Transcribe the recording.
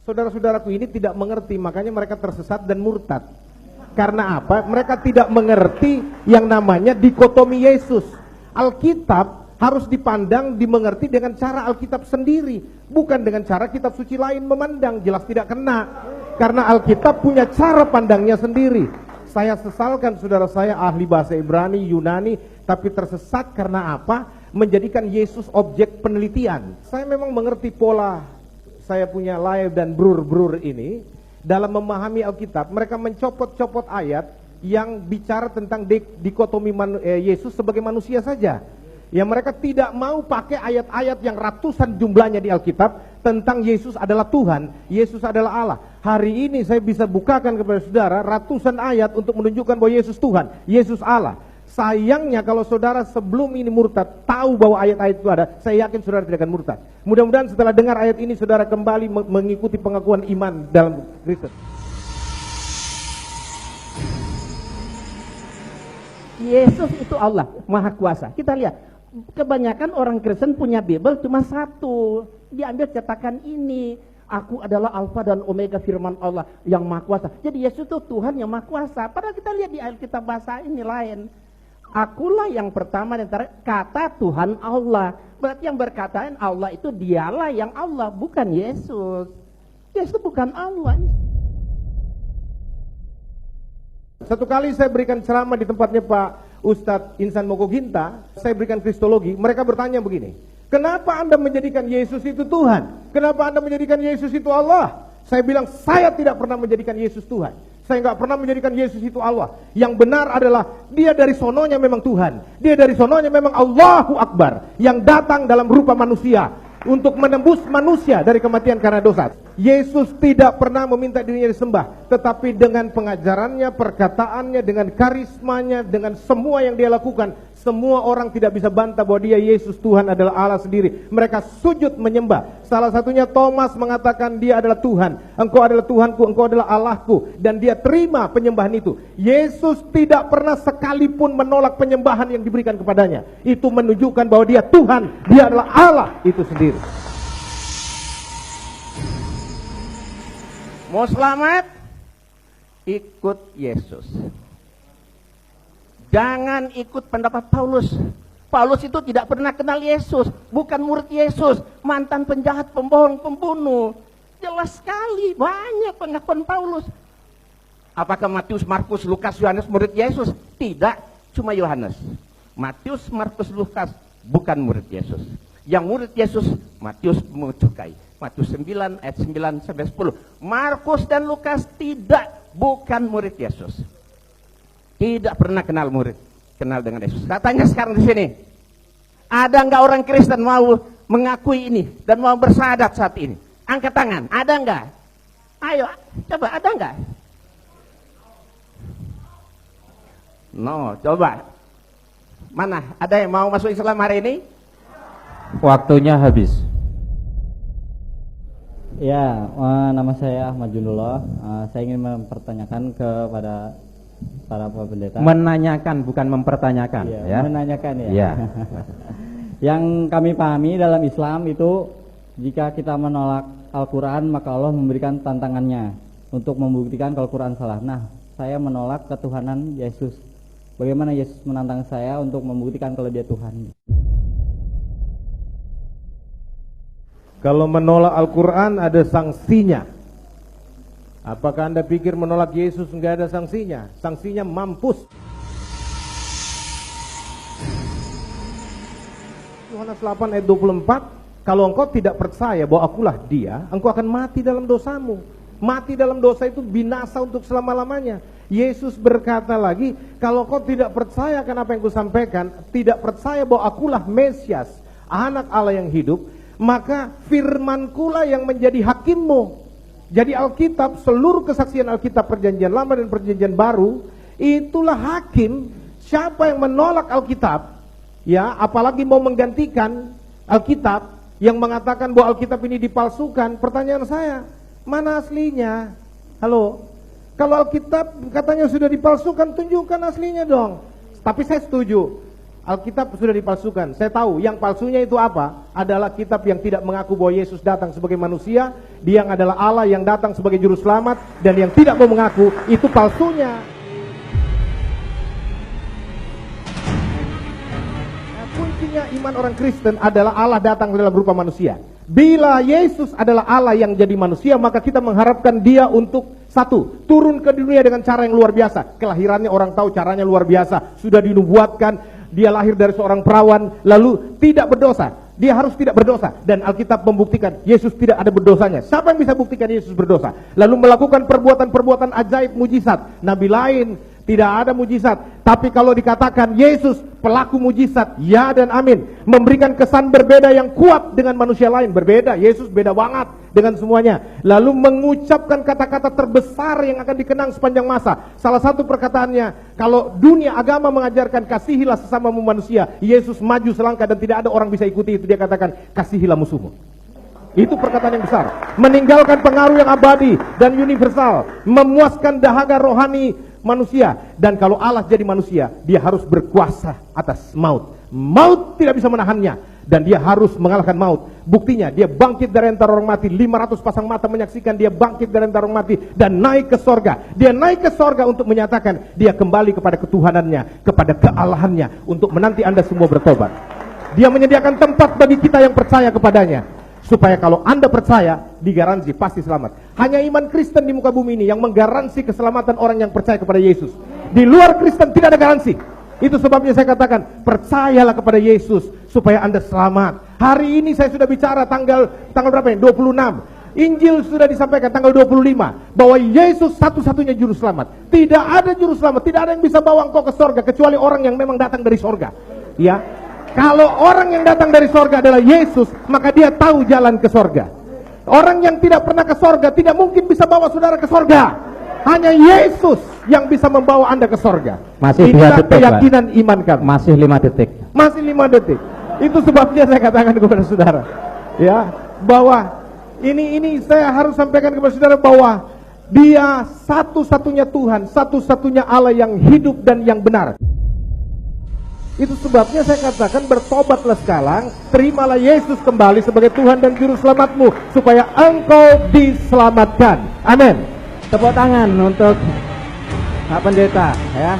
Saudara-saudaraku ini tidak mengerti, makanya mereka tersesat dan murtad. Karena apa? Mereka tidak mengerti yang namanya dikotomi Yesus. Alkitab harus dipandang, dimengerti dengan cara Alkitab sendiri, bukan dengan cara kitab suci lain memandang. Jelas tidak kena, karena Alkitab punya cara pandangnya sendiri. Saya sesalkan saudara saya ahli bahasa Ibrani, Yunani, tapi tersesat karena apa? Menjadikan Yesus objek penelitian. Saya memang mengerti pola, saya punya live dan brur ini dalam memahami Alkitab. Mereka mencopot-copot ayat yang bicara tentang dikotomi Yesus sebagai manusia saja. Ya, mereka tidak mau pakai ayat-ayat yang ratusan jumlahnya di Alkitab tentang Yesus adalah Tuhan, Yesus adalah Allah. Hari ini saya bisa bukakan kepada saudara ratusan ayat untuk menunjukkan bahwa Yesus Tuhan, Yesus Allah. Sayangnya kalau saudara sebelum ini murtad tahu bahwa ayat-ayat itu ada, saya yakin saudara tidak akan murtad. Mudah-mudahan setelah dengar ayat ini saudara kembali mengikuti pengakuan iman dalam Kristus. Yesus itu Allah, Maha Kuasa. Kita lihat, kebanyakan orang Kristen punya Bible cuma satu. Diambil cetakan ini, aku adalah Alfa dan Omega, firman Allah yang Maha Kuasa. Jadi Yesus itu Tuhan yang Maha Kuasa. Padahal kita lihat di Alkitab bahasa ini lain. Akulah yang pertama dan terakhir, kata Tuhan Allah. Berarti yang berkataan Allah itu dialah yang Allah, bukan Yesus. Yesus bukan Allah. Satu kali saya berikan ceramah di tempatnya Pak Ustadz Insan Mogoginta, saya berikan kristologi, mereka bertanya begini, kenapa Anda menjadikan Yesus itu Tuhan? Kenapa Anda menjadikan Yesus itu Allah? Saya bilang, saya tidak pernah menjadikan Yesus Tuhan. Saya nggak pernah menjadikan Yesus itu Allah. Yang benar adalah, dia dari sononya memang Tuhan. Dia dari sononya memang Allahu Akbar, yang datang dalam rupa manusia untuk menembus manusia dari kematian karena dosa. Yesus tidak pernah meminta dirinya disembah, tetapi dengan pengajarannya, perkataannya, dengan karismanya, dengan semua yang dia lakukan, semua orang tidak bisa bantah bahwa dia Yesus Tuhan adalah Allah sendiri. Mereka sujud menyembah. Salah satunya Thomas mengatakan dia adalah Tuhan. Engkau adalah Tuhanku, engkau adalah Allahku. Dan dia terima penyembahan itu. Yesus tidak pernah sekalipun menolak penyembahan yang diberikan kepadanya. Itu menunjukkan bahwa dia Tuhan, dia adalah Allah itu sendiri. Mau selamat? Ikut Yesus. Jangan ikut pendapat Paulus. Paulus itu tidak pernah kenal Yesus, bukan murid Yesus, mantan penjahat, pembohong, pembunuh. Jelas sekali, banyak pengakuan Paulus. Apakah Matius, Markus, Lukas, Yohanes murid Yesus? Tidak, cuma Yohanes. Matius, Markus, Lukas bukan murid Yesus. Yang murid Yesus, Matius mencukai. Matius 9 ayat 9 sampai 10. Markus dan Lukas tidak, bukan murid Yesus. Tidak pernah kenal dengan Yesus. Katanya sekarang di sini, ada nggak orang Kristen mau mengakui ini dan mau bersyahadat saat ini? Angkat tangan, ada nggak? Ayo, coba, ada nggak? No, coba. Mana? Ada yang mau masuk Islam hari ini? Waktunya habis. Ya, nama saya Ahmad Junullah. Saya ingin mempertanyakan kepada para pendeta. Menanyakan bukan mempertanyakan, ya. Menanyakan ya. Ya. Yang kami pahami dalam Islam itu, jika kita menolak Al-Quran maka Allah memberikan tantangannya untuk membuktikan kalau Al-Quran salah. Nah, saya menolak ketuhanan Yesus. Bagaimana Yesus menantang saya untuk membuktikan kalau dia Tuhan? Kalau menolak Al-Quran ada sanksinya. Apakah Anda pikir menolak Yesus enggak ada sanksinya? Sanksinya mampus. Yohanes 8 ayat 24, kalau engkau tidak percaya bahwa akulah dia, engkau akan mati dalam dosamu. Mati dalam dosa itu binasa untuk selama-lamanya. Yesus berkata lagi, kalau engkau tidak percaya akan apa yang kusampaikan, tidak percaya bahwa akulah Mesias, anak Allah yang hidup, maka firmankulah yang menjadi hakimmu. Jadi Alkitab, seluruh kesaksian Alkitab perjanjian lama dan perjanjian baru, itulah hakim. Siapa yang menolak Alkitab, ya, apalagi mau menggantikan Alkitab, yang mengatakan bahwa Alkitab ini dipalsukan, pertanyaan saya, mana aslinya? Halo? Kalau Alkitab katanya sudah dipalsukan, tunjukkan aslinya dong. Tapi saya setuju, Alkitab sudah dipalsukan. Saya tahu yang palsunya itu apa? Adalah kitab yang tidak mengaku bahwa Yesus datang sebagai manusia, dia yang adalah Allah yang datang sebagai juru selamat, dan yang tidak mau mengaku, itu palsunya. Nah, kuncinya iman orang Kristen adalah Allah datang dalam rupa manusia. Bila Yesus adalah Allah yang jadi manusia, maka kita mengharapkan dia untuk satu, turun ke dunia dengan cara yang luar biasa. Kelahirannya orang tahu caranya luar biasa, sudah dinubuatkan. Dia lahir dari seorang perawan, lalu tidak berdosa. Dia harus tidak berdosa. Dan Alkitab membuktikan Yesus tidak ada berdosanya. Siapa yang bisa buktikan Yesus berdosa? Lalu melakukan perbuatan-perbuatan ajaib, mujizat. Nabi lain tidak ada mujizat. Tapi kalau dikatakan Yesus pelaku mujizat, ya dan amin. Memberikan kesan berbeda yang kuat dengan manusia lain. Berbeda, Yesus beda banget dengan semuanya. Lalu mengucapkan kata-kata terbesar yang akan dikenang sepanjang masa. Salah satu perkataannya, kalau dunia agama mengajarkan kasihilah sesamamu manusia, Yesus maju selangkah dan tidak ada orang bisa ikuti itu. Dia katakan kasihilah musuhmu. Itu perkataan yang besar. Meninggalkan pengaruh yang abadi dan universal, memuaskan dahaga rohani manusia. Dan kalau Allah jadi manusia, dia harus berkuasa atas maut. Maut tidak bisa menahannya, dan dia harus mengalahkan maut. Buktinya dia bangkit dari antara orang mati. 500 pasang mata menyaksikan dia bangkit dari antara orang mati dan naik ke sorga. Dia naik ke sorga untuk menyatakan dia kembali kepada ketuhanannya, kepada kealahannya, untuk menanti Anda semua bertobat. Dia menyediakan tempat bagi kita yang percaya kepadanya, supaya kalau Anda percaya, digaransi pasti selamat. Hanya iman Kristen di muka bumi ini yang menggaransi keselamatan orang yang percaya kepada Yesus. Di luar Kristen tidak ada garansi. Itu sebabnya saya katakan, percayalah kepada Yesus supaya Anda selamat. Hari ini saya sudah bicara tanggal berapa ini? 26. Injil sudah disampaikan tanggal 25 bahwa Yesus satu-satunya juru selamat. Tidak ada juru selamat, tidak ada yang bisa bawa engkau ke sorga kecuali orang yang memang datang dari sorga. Ya. Kalau orang yang datang dari sorga adalah Yesus, maka dia tahu jalan ke sorga. Orang yang tidak pernah ke sorga tidak mungkin bisa bawa saudara ke sorga. Hanya Yesus yang bisa membawa Anda ke sorga. Masih 2 Inilah detik, keyakinan iman kami. Masih 5 detik. Masih 5 detik. Itu sebabnya saya katakan kepada saudara, ya, bahwa ini saya harus sampaikan kepada saudara bahwa dia satu-satunya Tuhan, satu-satunya Allah yang hidup dan yang benar. Itu sebabnya saya katakan bertobatlah sekarang, terimalah Yesus kembali sebagai Tuhan dan Juru Selamatmu, supaya engkau diselamatkan. Amin. Tepuk tangan untuk Pak Pendeta, ya.